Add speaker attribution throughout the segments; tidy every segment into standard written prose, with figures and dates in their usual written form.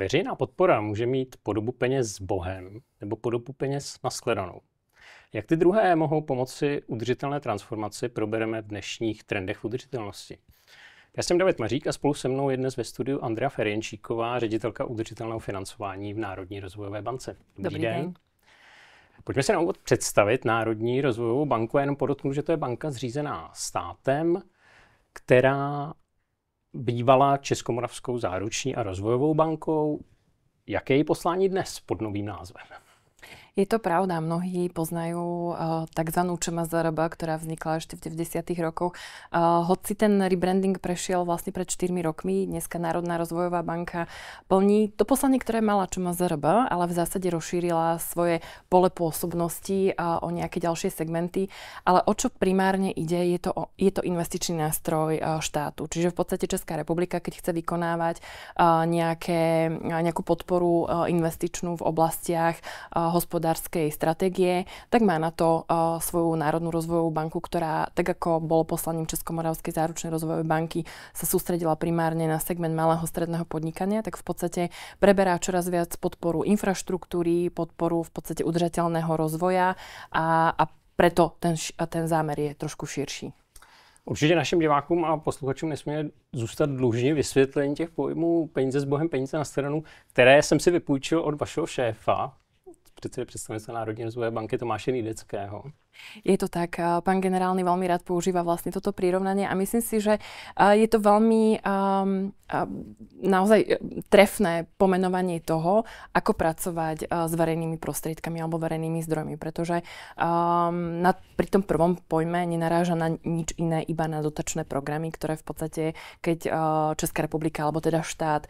Speaker 1: Veřejná podpora může mít podobu peněz s Bohem nebo podobu peněz na shledanou. Jak ty druhé mohou pomoci udržitelné transformaci, probereme v dnešních trendech v udržitelnosti. Já jsem David Mařík a spolu se mnou je dnes ve studiu Andrea Ferjenčíková, ředitelka udržitelného financování v Národní rozvojové bance.
Speaker 2: Dobrý den.
Speaker 1: Pojďme si na úvod představit Národní rozvojovou banku. Já jenom podotknu, že to je banka zřízená státem, která bývala Českomoravskou záruční a rozvojovou bankou. Jaké je její poslání dnes pod novým názvem?
Speaker 2: Je to pravda, mnohí poznajú tzv. ČMZRB, ktorá vznikla ešte v 90. rokoch. Hoci ten rebranding prešiel vlastne pred 4 rokmi, dneska Národná rozvojová banka plní to poslanie, ktoré mala ČMZRB, ale v zásade rozšírila svoje pole pôsobnosti o nejaké ďalšie segmenty. Ale o čo primárne ide, je to investičný nástroj štátu. Čiže v podstate Česká republika, keď chce vykonávať nejakú podporu investičnú v oblastiach hospodárskej stratégie, tak má na to svoju Národnú rozvojovú banku, ktorá, tak ako bolo poslaním Českomoravskej záručnej rozvojovej banky, sa sústredila primárne na segment malého stredného podnikania, tak v podstate preberá čoraz viac podporu infraštruktúry, podporu v podstate udržateľného rozvoja a preto ten zámer je trošku širší.
Speaker 1: Určitě našim divákům a posluchačům nesmí zůstat dlužně vysvětlení těch pojmů peníze s Bohem, peníze na stranu, které jsem si vypůjčil od vašeho šéfa, předsedy představenstva Národní rozvojové banky Tomáše Nýdeckého.
Speaker 2: Je to tak, pán generálny veľmi rád používa vlastne toto prirovnanie a myslím si, že je to veľmi naozaj trefné pomenovanie toho, ako pracovať s verejnými prostriedkami alebo verejnými zdrojmi, pretože pri tom prvom pojme nenaráža na nič iné, iba na dotačné programy, ktoré v podstate, keď Česká republika alebo teda štát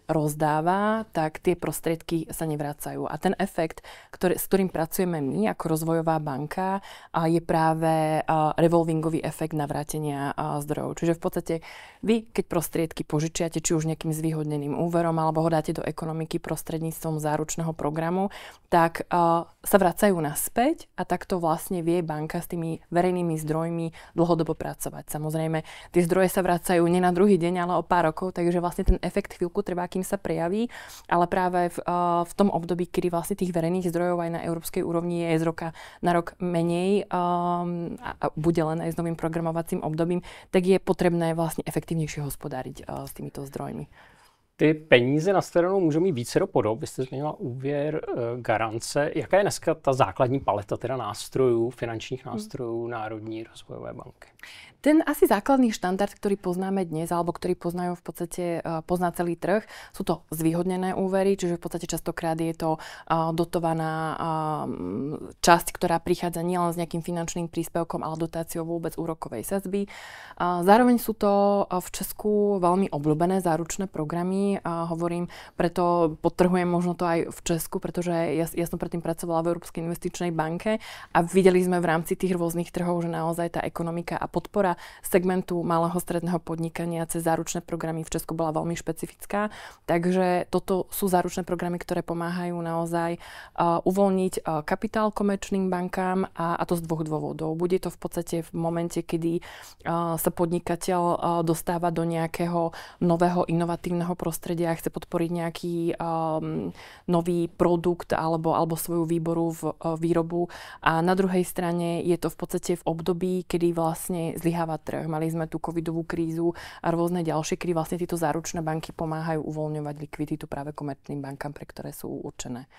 Speaker 2: rozdáva, tak tie prostriedky sa nevracajú. A ten efekt, s ktorým pracujeme my ako rozvojová banka, je práve revolvingový efekt navrátenia zdrojov. Čiže v podstate vy, keď prostriedky požičiate, či už nejakým zvýhodneným úverom, alebo ho dáte do ekonomiky prostredníctvom záručného programu, tak sa vracajú naspäť a takto vlastne vie banka s tými verejnými zdrojmi dlhodobo pracovať. Samozrejme, tie zdroje sa vracajú nie na druhý deň, ale o pár rokov, takže vlastne ten efekt chvíľku trvá, kým sa prejaví, ale práve v tom období, kedy vlastne tých verejných zdrojov aj na európskej úrovni je z roka na rok menej a bude len aj s novým programovacím obdobím, tak je potrebné vlastne efektívnejšie hospodáriť s týmito zdrojmi.
Speaker 1: Ty peníze na stranu můžou mít vícero podob. Vy jste změnila úvěr, garance. Jaká je dneska ta základní paleta teda nástrojů, finančních nástrojů Národní rozvojové banky?
Speaker 2: Ten asi základný štandard, ktorý poznáme dnes, alebo ktorý poznajú v podstate, pozná celý trh, sú to zvýhodnené úvery, čiže v podstate častokrát je to dotovaná časť, ktorá prichádza nielen s nejakým finančným príspevkom, ale dotáciou vôbec úrokovej sadzby. Zároveň sú to v Česku veľmi obľúbené záručné programy. Hovorím, preto podtrhujem možno to aj v Česku, pretože ja som predtým pracovala v Európskej investičnej banke a videli sme v rámci tých rôznych trhov, že naozaj tá ekonomika a podpora segmentu malého stredného podnikania cez záručné programy v Česku bola veľmi špecifická. Takže toto sú záručné programy, ktoré pomáhajú naozaj uvoľniť kapitál komerčným bankám a to z dvoch dôvodov. Bude to v podstate v momente, kedy sa podnikateľ dostáva do nejakého nového inovatívneho prostredia a chce podporiť nejaký nový produkt alebo svoju výrobu. A na druhej strane je to v podstate v období, kedy vlastne zlyháva trh. Mali sme tú covidovú krízu a rôzne ďalšie, kedy vlastne tieto záručné banky pomáhajú uvoľňovať likviditu práve komerčným bankám, pre ktoré sú určené.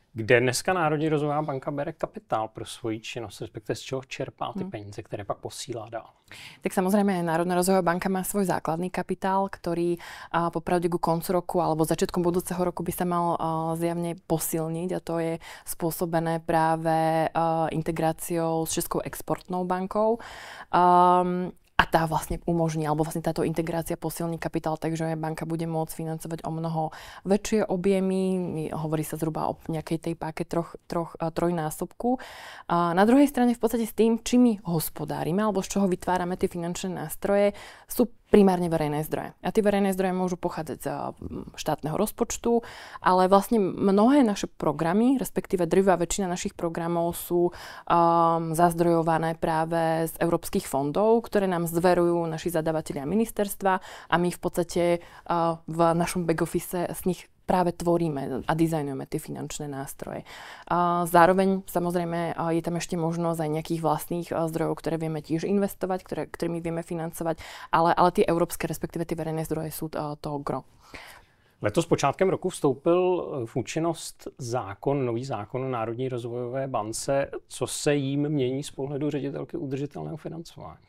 Speaker 1: Kde dneska Národní rozvojová banka bere kapitál pro svoji činnost, respektive z čeho čerpá ty peníze, které pak posílá dál?
Speaker 2: Tak samozrejme, Národná rozvojová banka má svoj základný kapitál, ktorý popravde ku koncu roku alebo začiatkom budúceho roku by sa mal zjavne posilniť a to je spôsobené práve integráciou s Českou exportnou bankou. A tá vlastne umožní, alebo vlastne táto integrácia posilní kapitál, takže banka bude môcť financovať o mnoho väčšie objemy, hovorí sa zhruba o nejakej tej páke trojnásobku. A na druhej strane v podstate s tým, či my hospodárime, alebo z čoho vytvárame tie finančné nástroje, sú primárne verejné zdroje. A tie verejné zdroje môžu pochádzať z štátneho rozpočtu, ale vlastne mnohé naše programy, respektíve drvivá väčšina našich programov sú zazdrojované práve z európskych fondov, ktoré nám zverujú naši zadavatelia ministerstva a my v podstate v našom back office z nich práve tvoríme a dizajnujeme tie finančné nástroje. Zároveň samozrejme je tam ešte možnosť aj nejakých vlastných zdrojov, ktoré vieme tiež investovať, ktorými vieme financovať, ale tie európske, respektíve tie verejné zdroje sú to gro.
Speaker 1: Letos počátkem roku vstoupil v účinnost nový zákon o Národní rozvojové bance. Co se jím mění z pohledu ředitelky udržitelného financování?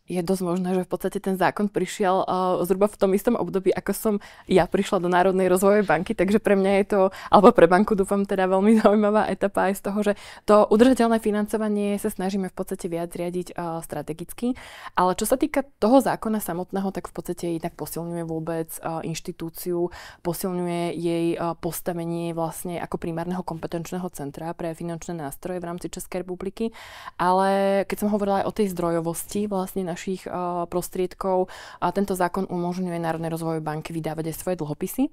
Speaker 2: Je dosť možné, že v podstate ten zákon prišiel zhruba v tom istom období, ako som ja prišla do Národnej rozvojovej banky, takže pre mňa je to, alebo pre banku dúfam teda veľmi zaujímavá etapa aj z toho, že to udržateľné financovanie sa snažíme v podstate viac riadiť strategicky, ale čo sa týka toho zákona samotného, tak v podstate jednak posilňuje vôbec inštitúciu, posilňuje jej postavenie vlastne ako primárneho kompetenčného centra pre finančné nástroje v rámci Českej republiky, ale keď som hovorila aj o tej zdrojovosti vlastne našich prostriedkov. Tento zákon umožňuje Národnej rozvojovej banke vydávať aj svoje dlhopisy.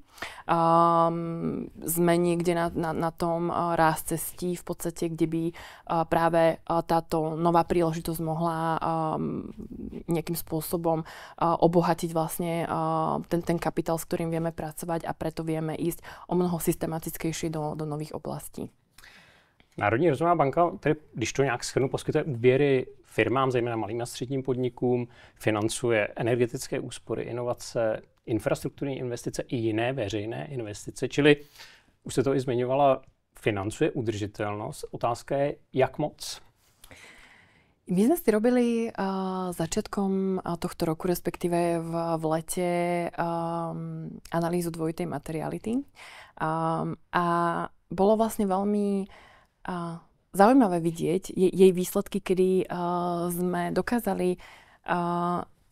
Speaker 2: Sme niekde na tom ráz cestí, v podstate, kde by práve táto nová príležitosť mohla nejakým spôsobom obohatiť vlastne ten kapitál, s ktorým vieme pracovať a preto vieme ísť o mnoho systematickejšie do nových oblastí.
Speaker 1: Národní rozvojová banka, tedy, když to nějak shrnu, poskytuje úvěry firmám, zejména malým a středním podnikům, financuje energetické úspory, inovace, infrastrukturní investice i jiné veřejné investice. Čili, už jste to i zmiňovala, financuje udržitelnost. Otázka je, jak moc?
Speaker 2: My sme si robili začiatkom tohto roku, respektíve v lete, analýzu dvojitej materiality. A bolo vlastne veľmi zaujímavé vidieť jej výsledky, kedy sme dokázali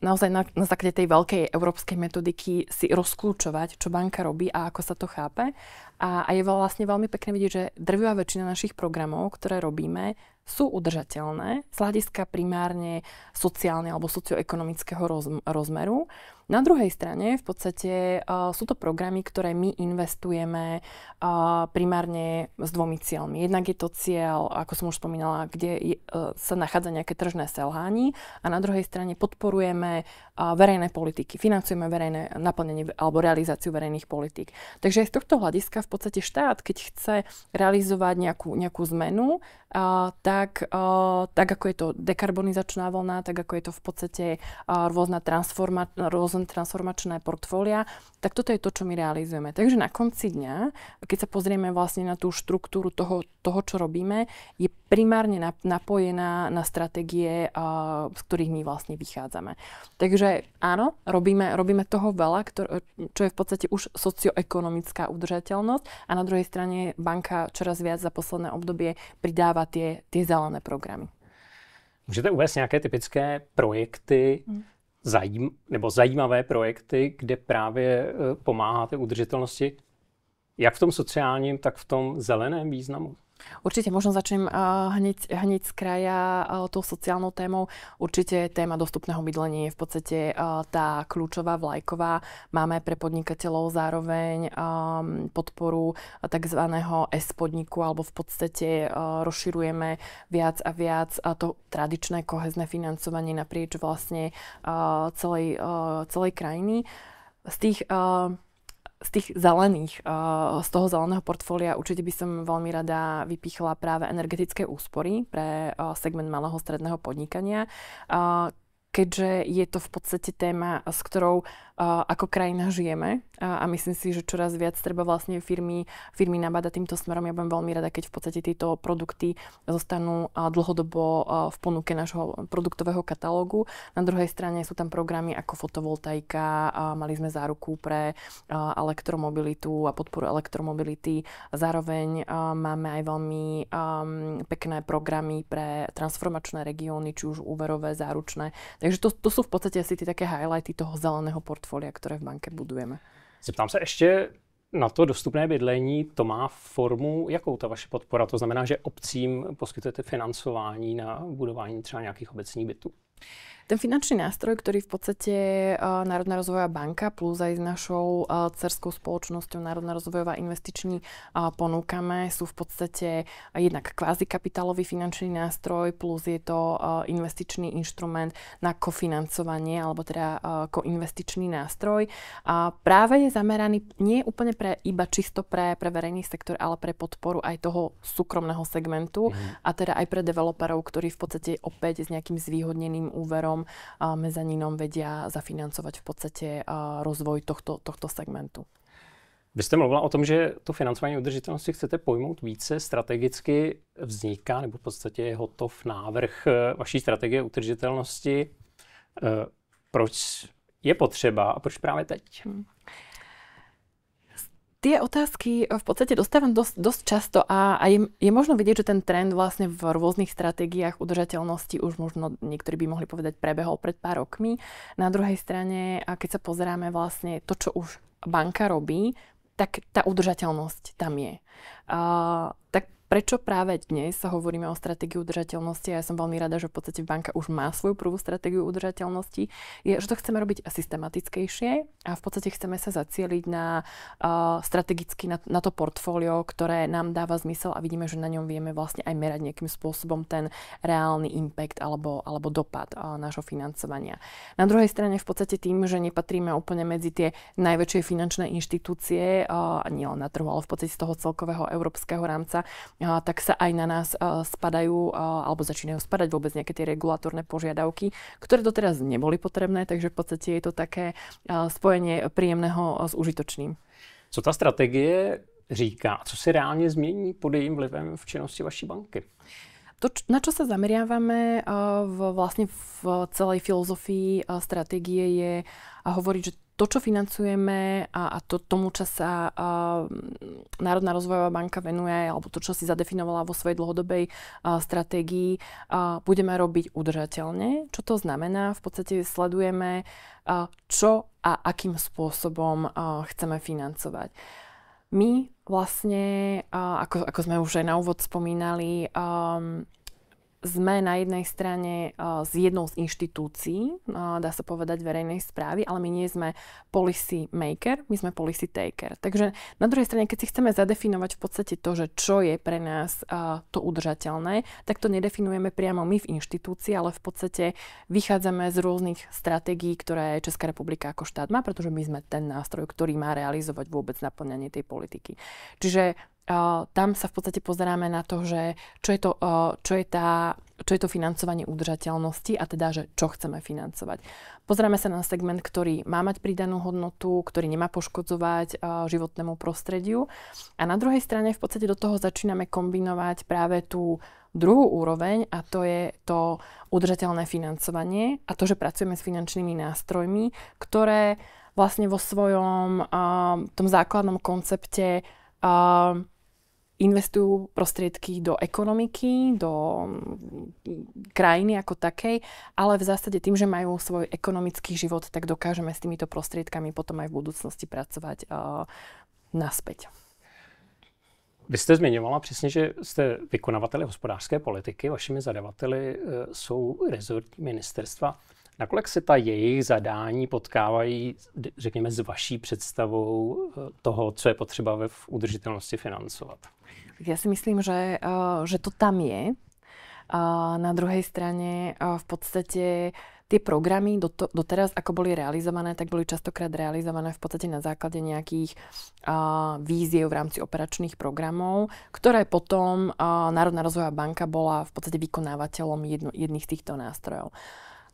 Speaker 2: naozaj na základe tej veľkej európskej metodiky si rozkľúčovať, čo banka robí a ako sa to chápe. A je vlastne veľmi pekné vidieť, že drvivá väčšina našich programov, ktoré robíme, sú udržateľné z hľadiska primárne sociálne alebo socioekonomického rozmeru. Na druhej strane v podstate sú to programy, ktoré my investujeme primárne s dvomi cieľmi. Jednak je to cieľ, ako som už spomínala, kde sa nachádza nejaké tržné selhanie a na druhej strane podporujeme verejné politiky, financujeme verejné naplnenie alebo realizáciu verejných politík. Takže z tohto hľadiska v podstate štát, keď chce realizovať nejakú zmenu, tak ako je to dekarbonizačná vlna, tak ako je to v podstate rôzne transformačné portfólia, tak toto je to, čo my realizujeme. Takže na konci dňa, keď sa pozrieme vlastne na tú štruktúru toho čo robíme, je primárne napojená na stratégie, z ktorých my vlastne vychádzame. Takže áno, robíme toho veľa, čo je v podstate už socioekonomická udržateľnosť a na druhej strane banka čoraz viac za posledné obdobie pridáva tie zelené programy.
Speaker 1: Můžete uvést nějaké typické projekty, nebo zajímavé projekty, kde právě pomáháte udržitelnosti, jak v tom sociálním, tak v tom zeleném významu?
Speaker 2: Určite, možno začnem hneď z kraja tou sociálnou témou. Určite téma dostupného bydlenia je v podstate tá kľúčová vlajková. Máme pre podnikateľov zároveň podporu tzv. S-podniku, alebo v podstate rozširujeme viac a viac to tradičné kohezné financovanie naprieč vlastne celej krajiny. Z tých zelených, z toho zeleného portfólia určite by som veľmi rada vypichla práve energetické úspory pre segment malého stredného podnikania, keďže je to v podstate téma, s ktorou ako krajina žijeme a myslím si, že čoraz viac treba vlastne firmy nabádať týmto smerom. Ja budem veľmi rada, keď v podstate tieto produkty zostanú dlhodobo v ponuke nášho produktového katalógu. Na druhej strane sú tam programy ako fotovoltaika, mali sme záruku pre elektromobilitu a podporu elektromobility. Zároveň máme aj veľmi pekné programy pre transformačné regióny, či už úverové, záručné. Takže to sú v podstate asi tie také highlighty toho zeleného portfólia, ktoré v banke budujeme.
Speaker 1: Zeptám se ještě na to dostupné bydlení. To má formu, jakou ta vaše podpora? To znamená, že obcím poskytujete financování na budování třeba nějakých obecních bytů?
Speaker 2: Ten finančný nástroj, ktorý v podstate Národná rozvojová banka plus aj s našou dcerskou spoločnosťou Národná rozvojová investiční ponúkame, sú v podstate jednak kvázikapitálový finančný nástroj plus je to investičný inštrument na kofinancovanie alebo teda koinvestičný nástroj. A práve je zameraný nie úplne iba čisto pre verejný sektor, ale pre podporu aj toho súkromného segmentu a teda aj pre developerov, ktorí v podstate opäť s nejakým zvýhodneným úverom mezanínom vedia zafinancovať v podstate rozvoj tohto segmentu.
Speaker 1: Vy jste mluvila o tom, že to financování udržitelnosti chcete pojmout více strategicky vzniká, nebo v podstatě je hotov návrh vaší strategie udržitelnosti. Proč je potřeba a proč právě teď?
Speaker 2: Tie otázky v podstate dostávam dosť často a je možno vidieť, že ten trend vlastne v rôznych stratégiách udržateľnosti už možno niektorí by mohli povedať prebehol pred pár rokmi. Na druhej strane, keď sa pozeráme vlastne to, čo už banka robí, tak tá udržateľnosť tam je. Tak prečo práve dnes sa hovoríme o stratégii udržateľnosti a ja som veľmi rada, že v podstate banka už má svoju prvú stratégiu udržateľnosti, je, že to chceme robiť systematickejšie a v podstate chceme sa zacieliť na strategicky na to portfólio, ktoré nám dáva zmysel a vidíme, že na ňom vieme vlastne aj merať nejakým spôsobom ten reálny impact alebo dopad nášho financovania. Na druhej strane v podstate tým, že nepatríme úplne medzi tie najväčšie finančné inštitúcie, nielen na trhu, ale v podstate z toho celkového európskeho rámca, tak sa aj na nás spadajú alebo začínajú spadať vôbec nejaké tie regulatórne požiadavky, ktoré doteraz neboli potrebné, takže v podstate je to také spojenie príjemného s užitočným.
Speaker 1: Co ta strategie říká? Co se reálně změní pod jejím vlivem v činnosti vaší banky?
Speaker 2: To, na čo sa zameriavame vlastne v celej filozofii stratégie je hovoriť, že to, čo financujeme a tomu, čo sa Národná rozvojová banka venuje, alebo to, čo si zadefinovala vo svojej dlhodobej stratégii, budeme robiť udržateľne. Čo to znamená? V podstate sledujeme, čo a akým spôsobom chceme financovať. My vlastne, ako sme už aj na úvod spomínali, sme na jednej strane z jednou z inštitúcií, dá sa povedať verejnej správy, ale my nie sme policy maker, my sme policy taker. Takže na druhej strane, keď si chceme zadefinovať v podstate to, že čo je pre nás to udržateľné, tak to nedefinujeme priamo my v inštitúcii, ale v podstate vychádzame z rôznych stratégií, ktoré Česká republika ako štát má, pretože my sme ten nástroj, ktorý má realizovať vôbec naplňanie tej politiky. Čiže tam sa v podstate pozeráme na to, že čo je to financovanie udržateľnosti a teda, že čo chceme financovať. Pozeráme sa na segment, ktorý má mať pridanú hodnotu, ktorý nemá poškodzovať životnému prostrediu a na druhej strane v podstate do toho začíname kombinovať práve tú druhú úroveň a to je to udržateľné financovanie a to, že pracujeme s finančnými nástrojmi, ktoré vlastne vo svojom tom základnom koncepte investujú prostriedky do ekonomiky, do krajiny ako takej, ale v zásade tým, že majú svoj ekonomický život, tak dokážeme s týmito prostriedkami potom aj v budúcnosti pracovať naspäť.
Speaker 1: Vy jste zmiňovala přesně, že jste vykonavateli hospodářské politiky, vašimi zadavateli jsou rezortní ministerstva. Nakolik se ta jejich zadání potkávají, řekněme, s vaší představou toho, co je potřeba v udržitelnosti financovat?
Speaker 2: Ja si myslím, že to tam je. Na druhej strane v podstate tie programy doteraz, ako boli realizované, tak boli častokrát realizované v podstate na základe nejakých víziev v rámci operačných programov, ktoré potom Národná rozvojová banka bola v podstate vykonávateľom jedných z týchto nástrojov.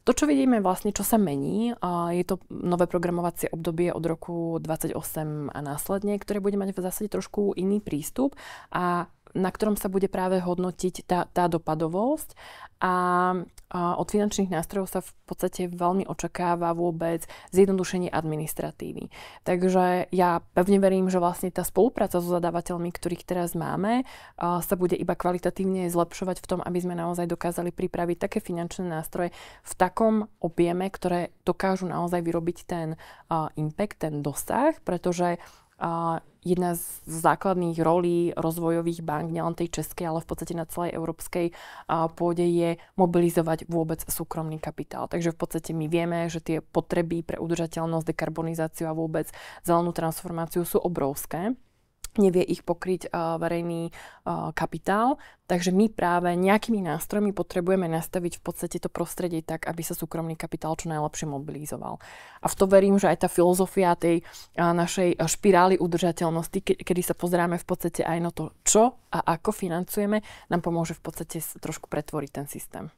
Speaker 2: To, čo vidíme vlastne, čo sa mení, je to nové programovacie obdobie od roku 2028 a následne, ktoré bude mať v zásade trošku iný prístup a na ktorom sa bude práve hodnotiť tá dopadovosť a od finančných nástrojov sa v podstate veľmi očakáva vôbec zjednodušenie administratívy. Takže ja pevne verím, že vlastne tá spolupráca so zadávateľmi, ktorých teraz máme, sa bude iba kvalitatívne zlepšovať v tom, aby sme naozaj dokázali pripraviť také finančné nástroje v takom objeme, ktoré dokážu naozaj vyrobiť ten impact, ten dosah, pretože jedna z základných rolí rozvojových bank, nielen tej českej, ale v podstate na celej európskej pôde je mobilizovať vôbec súkromný kapitál. Takže v podstate my vieme, že tie potreby pre udržateľnosť, dekarbonizáciu a vôbec zelenú transformáciu sú obrovské. Nevie ich pokryť verejný kapitál, takže my práve nejakými nástrojmi potrebujeme nastaviť v podstate to prostredie tak, aby sa súkromný kapitál čo najlepšie mobilizoval. A v to verím, že aj tá filozofia tej našej špirály udržateľnosti, kedy sa pozeráme v podstate aj na to, čo a ako financujeme, nám pomôže v podstate trošku pretvoriť ten systém.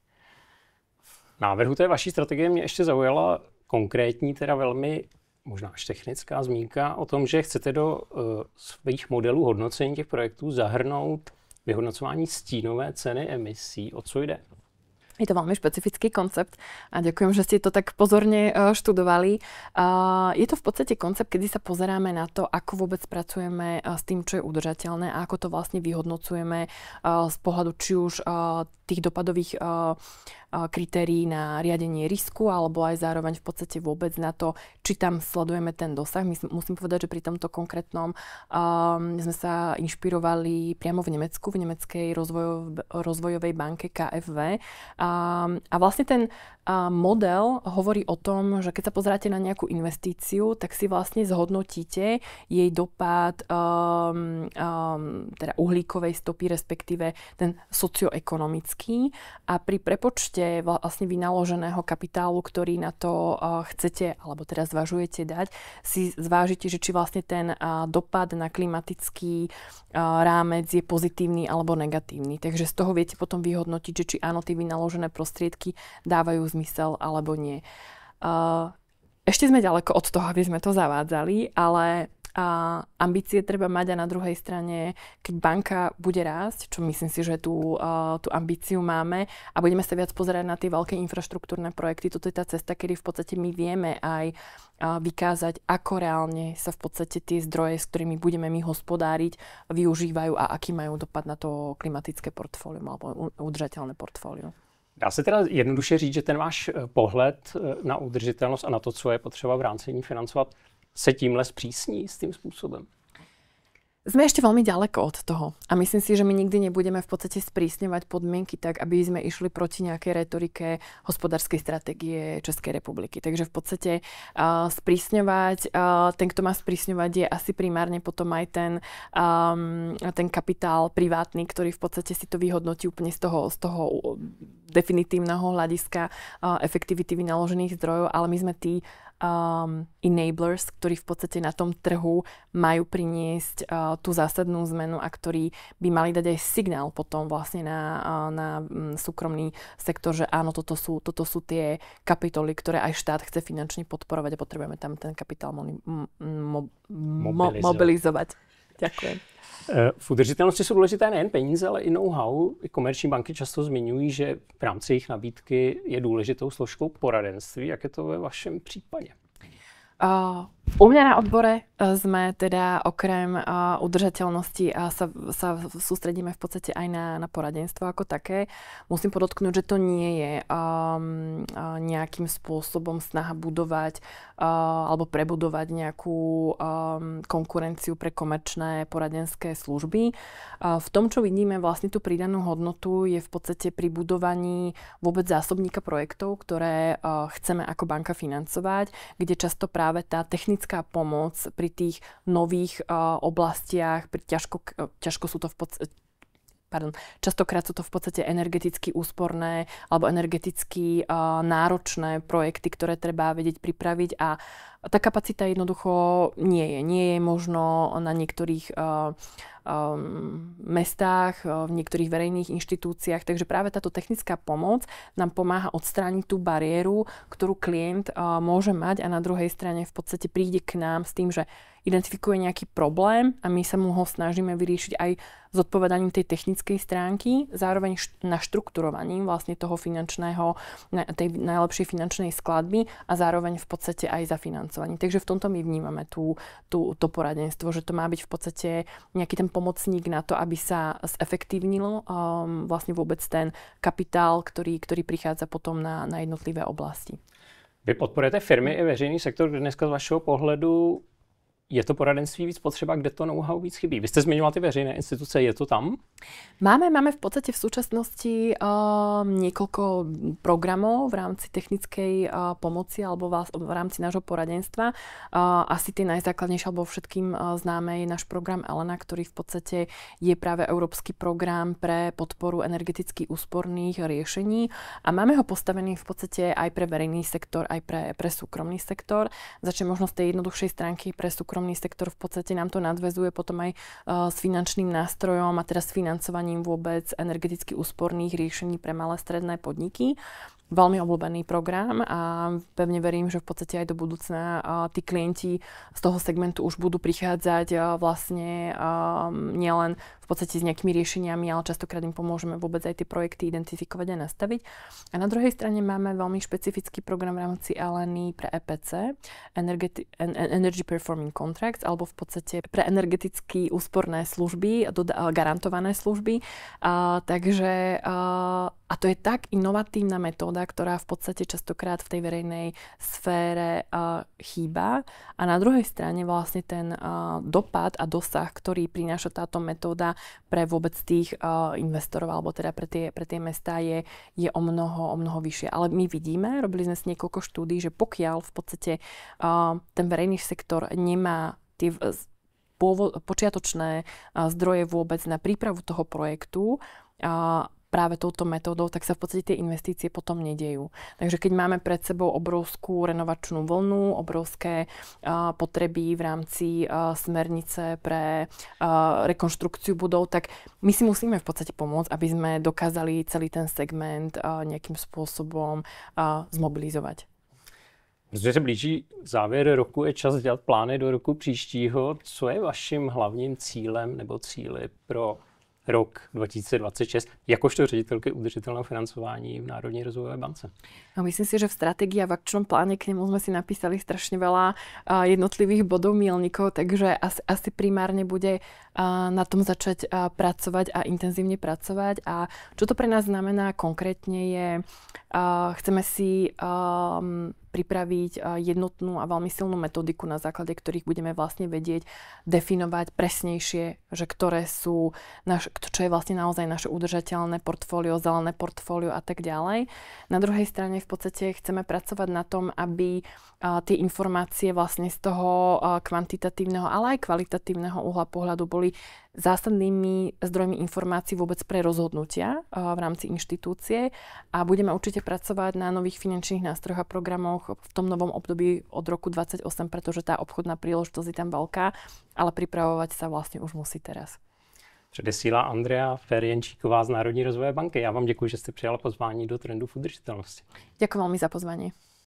Speaker 1: V návrhu té vaší strategie mě ještě zaujala konkrétní, teda velmi možná až technická zmínka o tom, že chcete do svých modelů hodnocení těch projektů zahrnout vyhodnocování stínové ceny emisí. O co jde?
Speaker 2: Je to veľmi špecifický koncept a ďakujem, že ste to tak pozorne študovali. Je to v podstate koncept, kedy sa pozeráme na to, ako vôbec pracujeme s tým, čo je udržateľné a ako to vlastne vyhodnocujeme z pohľadu či už tých dopadových kritérií na riadenie risku, alebo aj zároveň v podstate vôbec na to, či tam sledujeme ten dosah. Musím povedať, že pri tomto konkrétnom sme sa inšpirovali priamo v Nemecku, v nemeckej rozvojovej banke KfW. A vlastne ten model hovorí o tom, že keď sa pozeráte na nejakú investíciu, tak si vlastne zhodnotíte jej dopad teda uhlíkovej stopy, respektíve ten socioekonomický. A pri prepočte vlastne vynaloženého kapitálu, ktorý na to chcete, alebo teda zvažujete dať, si zvážite, že či vlastne ten dopad na klimatický rámec je pozitívny alebo negatívny. Takže z toho viete potom vyhodnotiť, že či áno, tie vynaložené prostriedky dávajú zmysel alebo nie. Ešte sme ďaleko od toho, aby sme to zavádzali, ale ambície treba mať a na druhej strane, keď banka bude rásť, čo myslím si, že tú ambíciu máme a budeme sa viac pozerať na tie veľké infraštruktúrne projekty, toto je tá cesta, kedy v podstate my vieme aj vykázať, ako reálne sa v podstate tie zdroje, s ktorými budeme my hospodáriť, využívajú a aký majú dopad na to klimatické portfólium alebo udržateľné portfólium.
Speaker 1: Dá se teda jednoduše říct, že ten váš pohled na udržitelnost a na to, co je potřeba v rámci ní financovat, se tímhle zpřísní s tým spôsobom?
Speaker 2: Sme ešte veľmi ďaleko od toho a myslím si, že my nikdy nebudeme v podstate sprísňovať podmienky tak, aby sme išli proti nejakej retorike hospodárskej stratégie Českej republiky. Takže v podstate sprísňovať, ten, kto má sprísňovať, je asi primárne potom aj ten kapitál privátny, ktorý v podstate si to vyhodnotí úplne z toho definitívneho hľadiska efektivity vynaložených zdrojov, ale my sme tí enablers, ktorí v podstate na tom trhu majú priniesť tú zásadnú zmenu a ktorí by mali dať aj signál potom vlastne na súkromný sektor, že áno, toto sú tie kapitoly, ktoré aj štát chce finančne podporovať a potrebujeme tam ten kapitál mobilizovať. Ďakujem.
Speaker 1: V udržitelnosti jsou důležité nejen peníze, ale i know-how. I komerční banky často zmiňují, že v rámci jejich nabídky je důležitou složkou poradenství. Jak je to ve vašem případě?
Speaker 2: U mňa na odbore sme teda okrem udržateľnosti sa sústredíme v podstate aj na poradenstvo ako také. Musím podotknúť, že to nie je nejakým spôsobom snaha budovať alebo prebudovať nejakú konkurenciu pre komerčné poradenské služby. V tom, čo vidíme vlastne tú pridanú hodnotu, je v podstate pri budovaní vôbec zásobníka projektov, ktoré chceme ako banka financovať, kde často práve tá technická pomoc pri tých nových oblastiach, ťažko sú to v podstate častokrát sú to v podstate energeticky úsporné alebo energeticky náročné projekty, ktoré treba vedieť pripraviť a tá kapacita jednoducho nie je možno na niektorých mestách, v niektorých verejných inštitúciách. Takže práve táto technická pomoc nám pomáha odstrániť tú bariéru, ktorú klient môže mať a na druhej strane v podstate príde k nám s tým, že identifikuje nejaký problém a my sa mu ho snažíme vyriešiť aj s odpovedaním tej technickej stránky, zároveň naštrukturovaním vlastne toho finančného, tej najlepšej finančnej skladby a zároveň v podstate aj zafinancovaním. Takže v tomto my vnímame to poradenstvo, že to má byť v podstate nejaký ten pomocník na to, aby sa zefektívnilo vlastne vôbec ten kapitál, ktorý prichádza potom na jednotlivé oblasti.
Speaker 1: Vy podporujete firmy i veřejný sektor, kde dneska z vašeho pohledu je to poradenství víc potřeba, kde to know-how víc chybí? Vy jste zmiňoval ty veřejné instituce, je to tam?
Speaker 2: Máme v podstate v súčasnosti niekoľko programov v rámci technickej pomoci alebo v rámci nášho poradenstva. Asi tie najzákladnejšie alebo všetkým známe je náš program Elena, ktorý v podstate je práve európsky program pre podporu energeticky úsporných riešení a máme ho postavený v podstate aj pre verejný sektor, aj pre súkromný sektor. Začne možno z tej jednoduchšej stránky pre súkromný sektor v podstate nám to nadväzuje potom aj s finančným nástrojom a teraz s financovaním vôbec energeticky úsporných riešení pre malé stredné podniky. Veľmi obľúbený program a pevne verím, že v podstate aj do budúcna tí klienti z toho segmentu už budú prichádzať vlastne nielen v podstate s nejakými riešeniami, ale častokrát im pomôžeme vôbec aj tie projekty identifikovať a nastaviť. A na druhej strane máme veľmi špecifický program v rámci Eleny pre EPC, Energy Performing Contracts, alebo v podstate pre energeticky úsporné služby, garantované služby. Takže a to je tak inovatívna metóda, ktorá v podstate častokrát v tej verejnej sfére chýba. A na druhej strane vlastne ten dopad a dosah, ktorý prináša táto metóda pre vôbec tých investorov, alebo teda pre tie mestá je o mnoho vyššie. Ale my vidíme, robili sme si niekoľko štúdií, že pokiaľ v podstate ten verejný sektor nemá tie počiatočné zdroje vôbec na prípravu toho projektu, práve touto metódou, tak sa v podstate tie investície potom nedejú. Takže keď máme pred sebou obrovskú renovačnú vlnu, obrovské potreby v rámci smernice pre rekonštrukciu budov, tak my si musíme v podstate pomôcť, aby sme dokázali celý ten segment nejakým spôsobom zmobilizovať.
Speaker 1: Protože se blíží závěr roku, je čas dělat plány do roku příštího. Co je vaším hlavním cílem nebo cíli pro rok 2026, jakožto ředitelky udržitelného financování v Národní rozvojové bance?
Speaker 2: No, myslím si, že v stratégii a v akčnom pláne k nemu sme si napísali strašne veľa jednotlivých bodov, milníkov, takže asi primárne bude na tom začať pracovať a intenzívne pracovať. A čo to pre nás znamená konkrétne je, chceme si pripraviť jednotnú a veľmi silnú metodiku, na základe ktorých budeme vlastne vedieť definovať presnejšie, že ktoré sú čo je vlastne naozaj naše udržateľné portfólio, zelené portfólio a tak ďalej. Na druhej strane v podstate chceme pracovať na tom, aby tie informácie vlastne z toho kvantitatívneho, ale aj kvalitatívneho uhla pohľadu boli zásadnými zdrojmi informácií vôbec pre rozhodnutia v rámci inštitúcie a budeme určite pracovať na nových finančných nástrojoch a programoch v tom novom období od roku 2028, pretože tá obchodná príležitosť je tam veľká, ale pripravovať sa vlastne už musí teraz.
Speaker 1: Předesílá Andrea Ferjenčíková z Národní rozvojové banky. Já vám děkuji, že jste přijala pozvání do Trendu v udržitelnosti.
Speaker 2: Ďakujem veľmi za pozvanie.